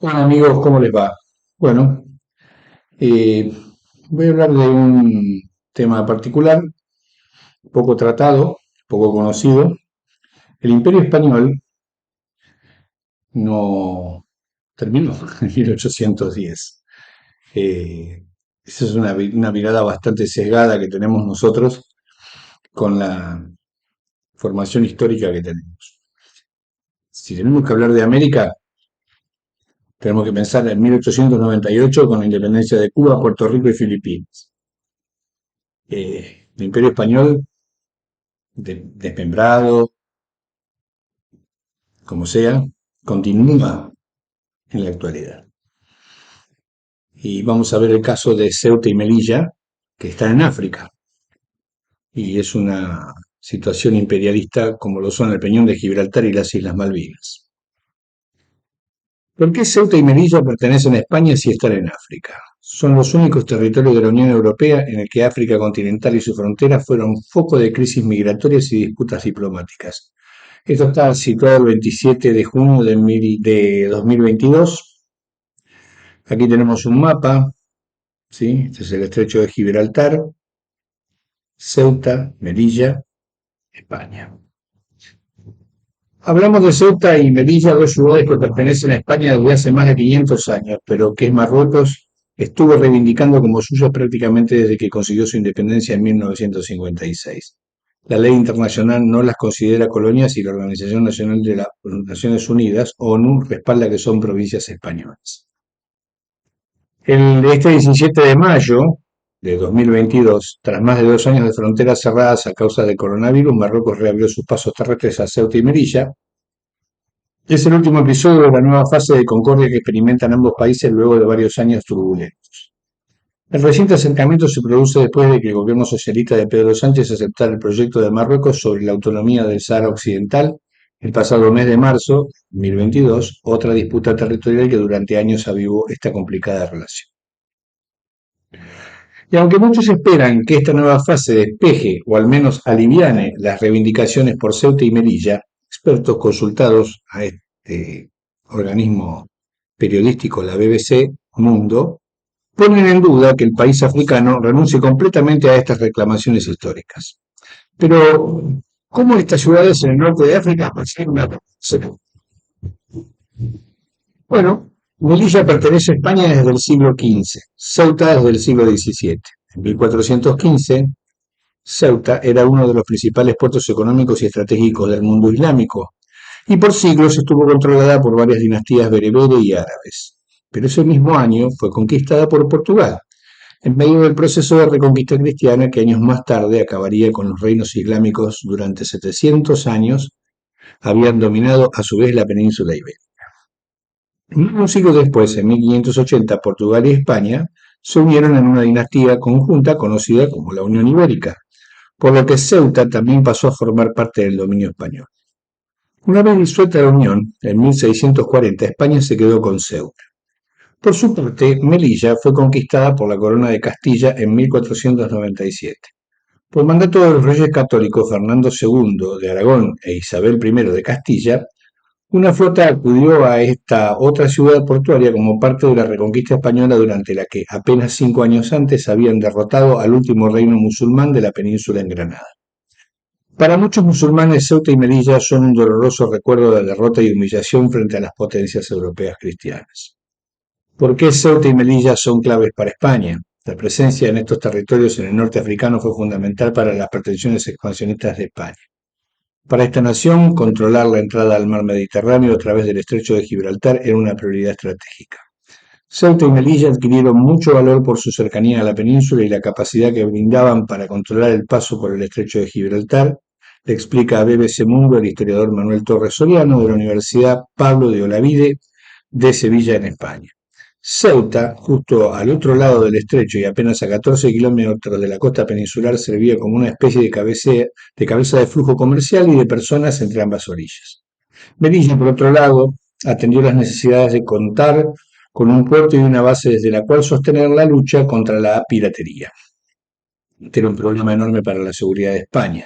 Hola amigos, ¿cómo les va? Bueno, eh, voy a hablar de un tema particular, poco tratado, poco conocido. El Imperio Español no terminó en 1810. Esa es una mirada bastante sesgada que tenemos nosotros con la formación histórica que tenemos. Si tenemos que hablar de América, tenemos que pensar en 1898 con la independencia de Cuba, Puerto Rico y Filipinas. El Imperio Español desmembrado, como sea, continúa en la actualidad. Y vamos a ver el caso de Ceuta y Melilla, que están en África, y es una situación imperialista como lo son el Peñón de Gibraltar y las Islas Malvinas. ¿Por qué Ceuta y Melilla pertenecen a España si están en África? Son los únicos territorios de la Unión Europea en el que África continental y su frontera fueron foco de crisis migratorias y disputas diplomáticas. Esto está situado el 27 de junio de 2022. Aquí tenemos un mapa, ¿sí? Este es el estrecho de Gibraltar, Ceuta, Melilla, España. Hablamos de Ceuta y Melilla, dos ciudades que pertenecen a España desde hace más de 500 años, pero que Marruecos estuvo reivindicando como suya prácticamente desde que consiguió su independencia en 1956. La ley internacional no las considera colonias y la Organización Nacional de las Naciones Unidas, ONU, respalda que son provincias españolas. Este 17 de mayo de 2022, tras más de 2 años de fronteras cerradas a causa del coronavirus, Marruecos reabrió sus pasos terrestres a Ceuta y Melilla. Es el último episodio de la nueva fase de concordia que experimentan ambos países luego de varios años turbulentos. El reciente acercamiento se produce después de que el gobierno socialista de Pedro Sánchez aceptara el proyecto de Marruecos sobre la autonomía del Sáhara Occidental el pasado mes de marzo de 2022, otra disputa territorial que durante años avivó esta complicada relación. Y aunque muchos esperan que esta nueva fase despeje o al menos aliviane las reivindicaciones por Ceuta y Melilla, expertos consultados a este organismo periodístico, la BBC Mundo, ponen en duda que el país africano renuncie completamente a estas reclamaciones históricas. Pero, ¿cómo estas ciudades en el norte de África pasan una... Bueno, Melilla pertenece a España desde el siglo XV, Ceuta desde el siglo XVII. En 1415, Ceuta era uno de los principales puertos económicos y estratégicos del mundo islámico, y por siglos estuvo controlada por varias dinastías berebere y árabes. Pero ese mismo año fue conquistada por Portugal, en medio del proceso de reconquista cristiana que años más tarde acabaría con los reinos islámicos durante 700 años, habían dominado a su vez la península ibérica. Un siglo después, en 1580, Portugal y España se unieron en una dinastía conjunta conocida como la Unión Ibérica, por lo que Ceuta también pasó a formar parte del dominio español. Una vez disuelta la Unión, en 1640 España se quedó con Ceuta. Por su parte, Melilla fue conquistada por la corona de Castilla en 1497. Por mandato de los reyes católicos Fernando II de Aragón e Isabel I de Castilla, una flota acudió a esta otra ciudad portuaria como parte de la reconquista española durante la que apenas 5 años antes habían derrotado al último reino musulmán de la península en Granada. Para muchos musulmanes, Ceuta y Melilla son un doloroso recuerdo de derrota y humillación frente a las potencias europeas cristianas. ¿Por qué Ceuta y Melilla son claves para España? La presencia en estos territorios en el norte africano fue fundamental para las pretensiones expansionistas de España. Para esta nación, controlar la entrada al mar Mediterráneo a través del estrecho de Gibraltar era una prioridad estratégica. Ceuta y Melilla adquirieron mucho valor por su cercanía a la península y la capacidad que brindaban para controlar el paso por el estrecho de Gibraltar, le explica a BBC Mundo el historiador Manuel Torres Soriano de la Universidad Pablo de Olavide de Sevilla en España. Ceuta, justo al otro lado del estrecho y apenas a 14 kilómetros de la costa peninsular, servía como una especie de cabeza de flujo comercial y de personas entre ambas orillas. Melilla, por otro lado, atendió las necesidades de contar con un puerto y una base desde la cual sostener la lucha contra la piratería. Este era un problema enorme para la seguridad de España,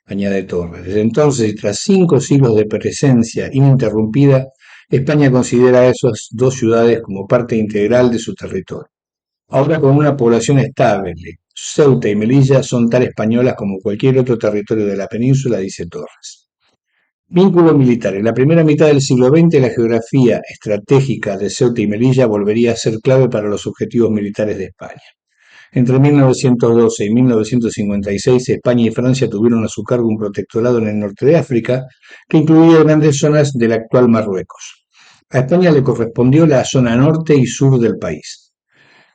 añade Torres. Desde entonces, y tras 5 siglos de presencia ininterrumpida, España considera a esas dos ciudades como parte integral de su territorio. Ahora con una población estable, Ceuta y Melilla son tan españolas como cualquier otro territorio de la península, dice Torres. Vínculo militar. En la primera mitad del siglo XX, la geografía estratégica de Ceuta y Melilla volvería a ser clave para los objetivos militares de España. Entre 1912 y 1956, España y Francia tuvieron a su cargo un protectorado en el norte de África, que incluía grandes zonas del actual Marruecos. A España le correspondió la zona norte y sur del país,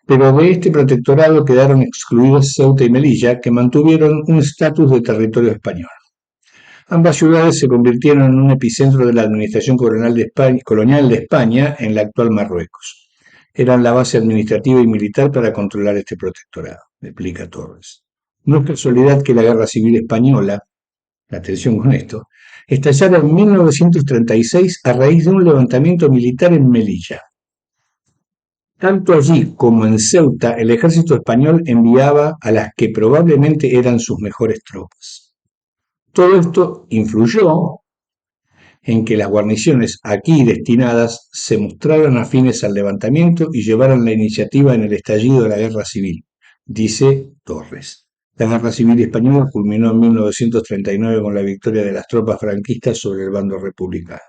pero de este protectorado quedaron excluidos Ceuta y Melilla, que mantuvieron un estatus de territorio español. Ambas ciudades se convirtieron en un epicentro de la administración colonial de España en la actual Marruecos. Eran la base administrativa y militar para controlar este protectorado, explica Torres. No es casualidad que la Guerra Civil Española, atención con esto, estallara en 1936 a raíz de un levantamiento militar en Melilla. Tanto allí como en Ceuta, el ejército español enviaba a las que probablemente eran sus mejores tropas. Todo esto influyó en que las guarniciones aquí destinadas se mostraran afines al levantamiento y llevaran la iniciativa en el estallido de la guerra civil, dice Torres. La guerra civil española culminó en 1939 con la victoria de las tropas franquistas sobre el bando republicano.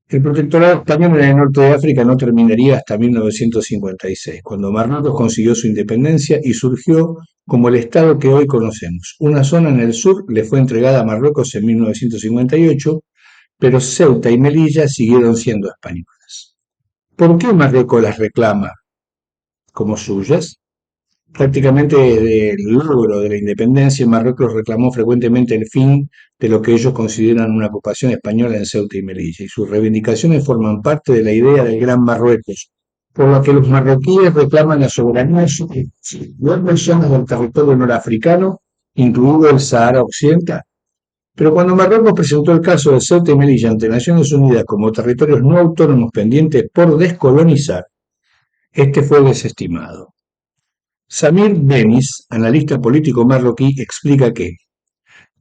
El protectorado español en el norte de África no terminaría hasta 1956, cuando Marruecos consiguió su independencia y surgió como el Estado que hoy conocemos. Una zona en el sur le fue entregada a Marruecos en 1958, pero Ceuta y Melilla siguieron siendo españolas. ¿Por qué Marruecos las reclama como suyas? Prácticamente del logro de la independencia, Marruecos reclamó frecuentemente el fin de lo que ellos consideran una ocupación española en Ceuta y Melilla, y sus reivindicaciones forman parte de la idea del Gran Marruecos, por lo que los marroquíes reclaman la soberanía sobre las zonas del territorio norafricano, incluido el Sahara Occidental. Pero cuando Marruecos presentó el caso de Ceuta y Melilla ante Naciones Unidas como territorios no autónomos pendientes por descolonizar, este fue desestimado. Samir Benis, analista político marroquí, explica que,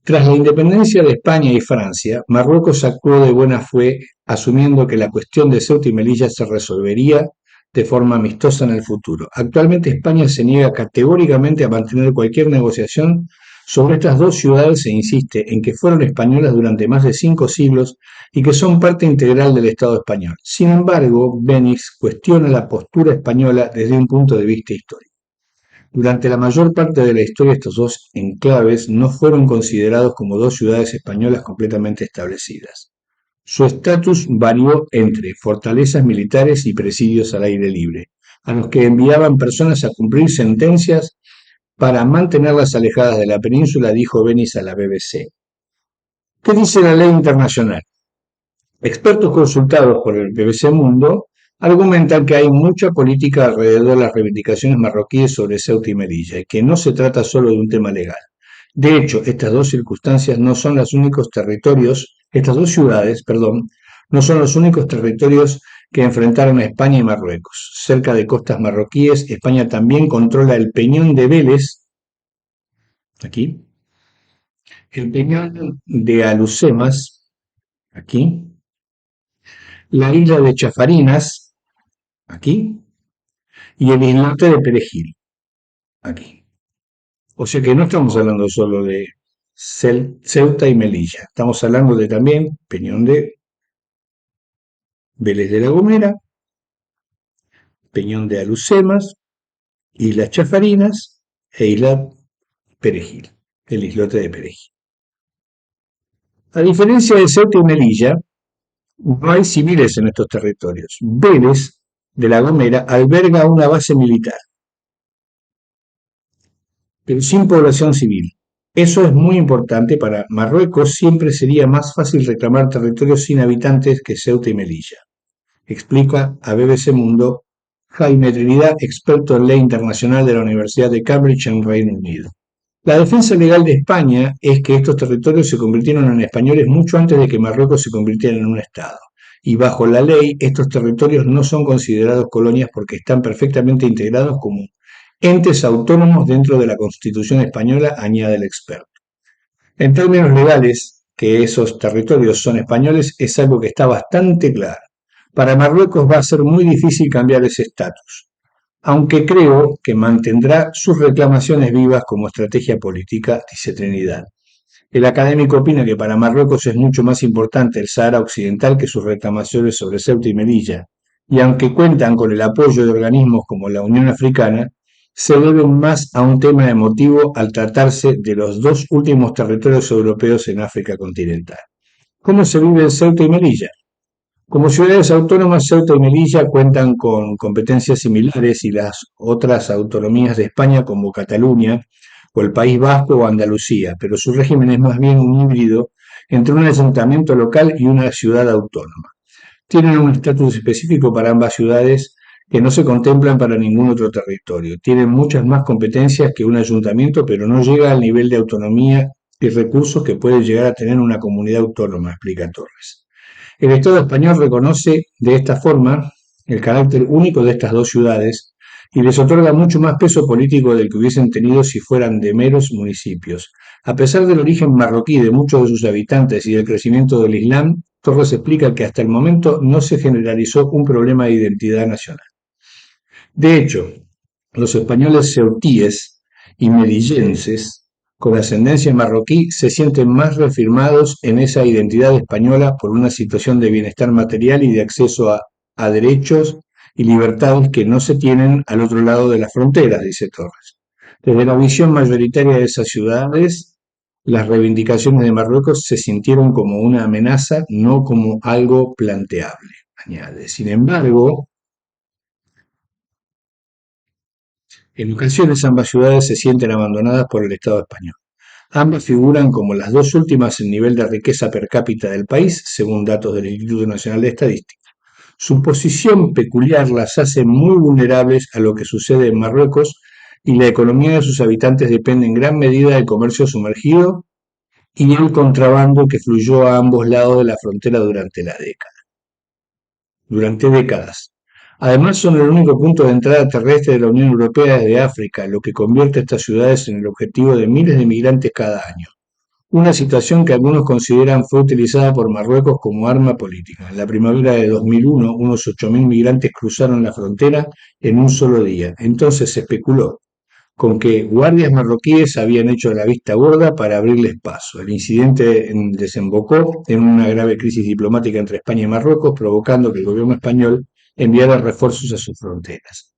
tras la independencia de España y Francia, Marruecos actuó de buena fe asumiendo que la cuestión de Ceuta y Melilla se resolvería de forma amistosa en el futuro. Actualmente España se niega categóricamente a mantener cualquier negociación sobre estas dos ciudades e insiste en que fueron españolas durante más de 5 siglos y que son parte integral del Estado español. Sin embargo, Benis cuestiona la postura española desde un punto de vista histórico. Durante la mayor parte de la historia estos dos enclaves no fueron considerados como dos ciudades españolas completamente establecidas. Su estatus varió entre fortalezas militares y presidios al aire libre, a los que enviaban personas a cumplir sentencias para mantenerlas alejadas de la península, dijo Benis a la BBC. ¿Qué dice la ley internacional? Expertos consultados por el BBC Mundo argumentan que hay mucha política alrededor de las reivindicaciones marroquíes sobre Ceuta y Melilla y que no se trata solo de un tema legal. De hecho, estas dos circunstancias no son los únicos territorios, estas dos ciudades, perdón, no son los únicos territorios que enfrentaron a España y Marruecos. Cerca de costas marroquíes, España también controla el Peñón de Vélez, aquí, el Peñón de Alucemas, aquí, la isla de Chafarinas, aquí, y el islote de Perejil, aquí. O sea que no estamos hablando solo de Ceuta y Melilla, estamos hablando de también Peñón de Vélez de la Gomera, Peñón de Alucemas, Islas Chafarinas e Isla Perejil, el islote de Perejil. A diferencia de Ceuta y Melilla, no hay civiles en estos territorios. Vélez de la Gomera alberga una base militar, pero sin población civil. Eso es muy importante para Marruecos, siempre sería más fácil reclamar territorios sin habitantes que Ceuta y Melilla, explica a BBC Mundo Jaime Trinidad, experto en ley internacional de la Universidad de Cambridge en Reino Unido. La defensa legal de España es que estos territorios se convirtieron en españoles mucho antes de que Marruecos se convirtiera en un Estado. Y bajo la ley, estos territorios no son considerados colonias porque están perfectamente integrados como entes autónomos dentro de la Constitución española, añade el experto. En términos legales, que esos territorios son españoles es algo que está bastante claro. Para Marruecos va a ser muy difícil cambiar ese estatus, aunque creo que mantendrá sus reclamaciones vivas como estrategia política, dice Trinidad. El académico opina que para Marruecos es mucho más importante el Sahara Occidental que sus reclamaciones sobre Ceuta y Melilla, y aunque cuentan con el apoyo de organismos como la Unión Africana, se deben más a un tema emotivo al tratarse de los dos últimos territorios europeos en África continental. ¿Cómo se vive en Ceuta y Melilla? Como ciudades autónomas, Ceuta y Melilla cuentan con competencias similares y las otras autonomías de España como Cataluña o el País Vasco o Andalucía, pero su régimen es más bien un híbrido entre un asentamiento local y una ciudad autónoma. Tienen un estatus específico para ambas ciudades que no se contemplan para ningún otro territorio. Tienen muchas más competencias que un ayuntamiento, pero no llega al nivel de autonomía y recursos que puede llegar a tener una comunidad autónoma, explica Torres. El Estado español reconoce de esta forma el carácter único de estas dos ciudades y les otorga mucho más peso político del que hubiesen tenido si fueran de meros municipios. A pesar del origen marroquí de muchos de sus habitantes y del crecimiento del Islam, Torres explica que hasta el momento no se generalizó un problema de identidad nacional. De hecho, los españoles ceutíes y melillenses con ascendencia marroquí se sienten más reafirmados en esa identidad española por una situación de bienestar material y de acceso a derechos y libertades que no se tienen al otro lado de las fronteras, dice Torres. Desde la visión mayoritaria de esas ciudades, las reivindicaciones de Marruecos se sintieron como una amenaza, no como algo planteable, añade. Sin embargo, en ocasiones ambas ciudades se sienten abandonadas por el Estado español. Ambas figuran como las dos últimas en nivel de riqueza per cápita del país, según datos del Instituto Nacional de Estadística. Su posición peculiar las hace muy vulnerables a lo que sucede en Marruecos y la economía de sus habitantes depende en gran medida del comercio sumergido y el contrabando que fluyó a ambos lados de la frontera durante décadas. Además, son el único punto de entrada terrestre de la Unión Europea desde África, lo que convierte a estas ciudades en el objetivo de miles de migrantes cada año. Una situación que algunos consideran fue utilizada por Marruecos como arma política. En la primavera de 2001, unos 8.000 migrantes cruzaron la frontera en un solo día. Entonces se especuló con que guardias marroquíes habían hecho la vista gorda para abrirles paso. El incidente desembocó en una grave crisis diplomática entre España y Marruecos, provocando que el gobierno español enviara refuerzos a sus fronteras.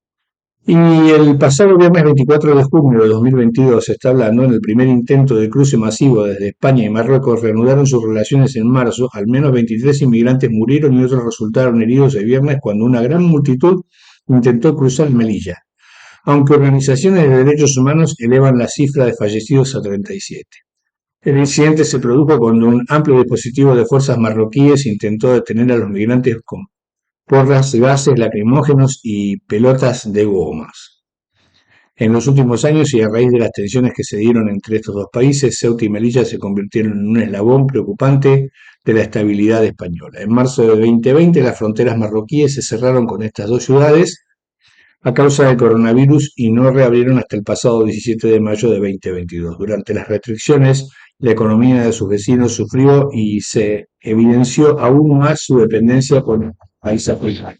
Y el pasado viernes 24 de junio de 2022, se está hablando, en el primer intento de cruce masivo desde España y Marruecos, reanudaron sus relaciones en marzo. Al menos 23 inmigrantes murieron y otros resultaron heridos el viernes cuando una gran multitud intentó cruzar Melilla, aunque organizaciones de derechos humanos elevan la cifra de fallecidos a 37. El incidente se produjo cuando un amplio dispositivo de fuerzas marroquíes intentó detener a los migrantes con porras, gases lacrimógenos y pelotas de gomas. En los últimos años y a raíz de las tensiones que se dieron entre estos dos países, Ceuta y Melilla se convirtieron en un eslabón preocupante de la estabilidad española. En marzo de 2020, las fronteras marroquíes se cerraron con estas dos ciudades a causa del coronavirus y no reabrieron hasta el pasado 17 de mayo de 2022. Durante las restricciones, la economía de sus vecinos sufrió y se evidenció aún más su dependencia por el país africano.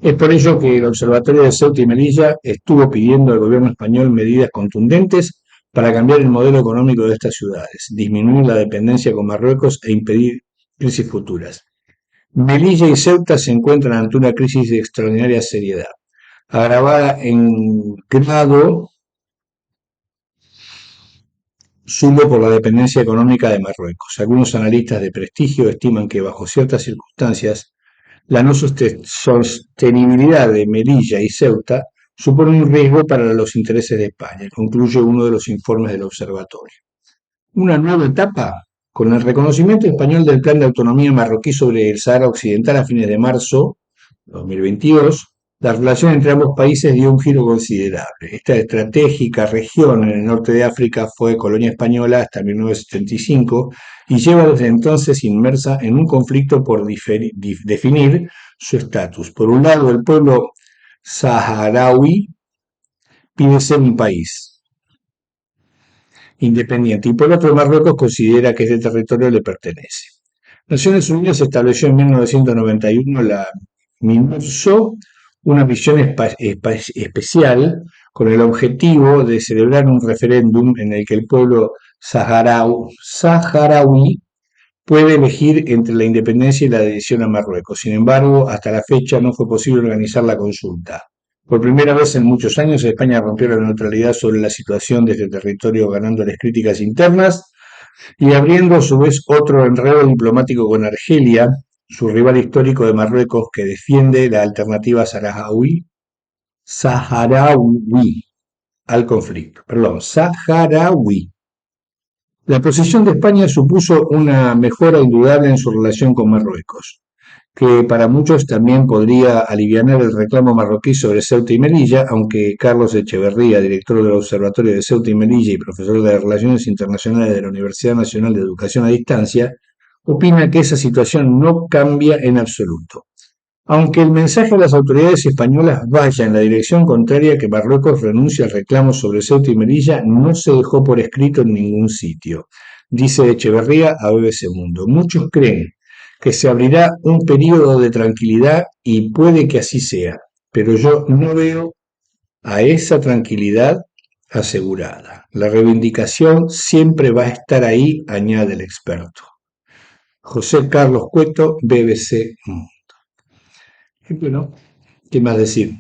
Es por ello que el Observatorio de Ceuta y Melilla estuvo pidiendo al gobierno español medidas contundentes para cambiar el modelo económico de estas ciudades, disminuir la dependencia con Marruecos e impedir crisis futuras. Melilla y Ceuta se encuentran ante una crisis de extraordinaria seriedad, agravada en grado sumo por la dependencia económica de Marruecos. Algunos analistas de prestigio estiman que bajo ciertas circunstancias la no sostenibilidad de Melilla y Ceuta supone un riesgo para los intereses de España, concluye uno de los informes del observatorio. Una nueva etapa. Con el reconocimiento español del Plan de Autonomía marroquí sobre el Sahara Occidental a fines de marzo de 2022, la relación entre ambos países dio un giro considerable. Esta estratégica región en el norte de África fue colonia española hasta 1975 y lleva desde entonces inmersa en un conflicto por definir su estatus. Por un lado, el pueblo saharaui pide ser un país, independiente, y por otro Marruecos considera que este territorio le pertenece. Naciones Unidas estableció en 1991 la MINURSO, una misión especial con el objetivo de celebrar un referéndum en el que el pueblo saharaui puede elegir entre la independencia y la adhesión a Marruecos. Sin embargo, hasta la fecha no fue posible organizar la consulta. Por primera vez en muchos años, España rompió la neutralidad sobre la situación de este territorio, ganándoles críticas internas y abriendo a su vez otro enredo diplomático con Argelia, su rival histórico de Marruecos, que defiende la alternativa saharaui al conflicto. Perdón, saharaui. La posición de España supuso una mejora indudable en su relación con Marruecos, que para muchos también podría alivianar el reclamo marroquí sobre Ceuta y Melilla, aunque Carlos Echeverría, director del Observatorio de Ceuta y Melilla y profesor de Relaciones Internacionales de la Universidad Nacional de Educación a Distancia, opina que esa situación no cambia en absoluto. Aunque el mensaje de las autoridades españolas vaya en la dirección contraria que Marruecos renuncie al reclamo sobre Ceuta y Melilla, no se dejó por escrito en ningún sitio, dice Echeverría a BBC Mundo. Muchos creen que se abrirá un período de tranquilidad y puede que así sea, pero yo no veo a esa tranquilidad asegurada. La reivindicación siempre va a estar ahí, añade el experto. José Carlos Cueto, BBC Mundo. Y bueno, ¿qué más decir?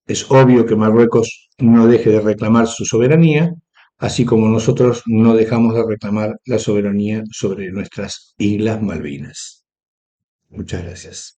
Es obvio que Marruecos no deje de reclamar su soberanía, así como nosotros no dejamos de reclamar la soberanía sobre nuestras Islas Malvinas. Muchas gracias.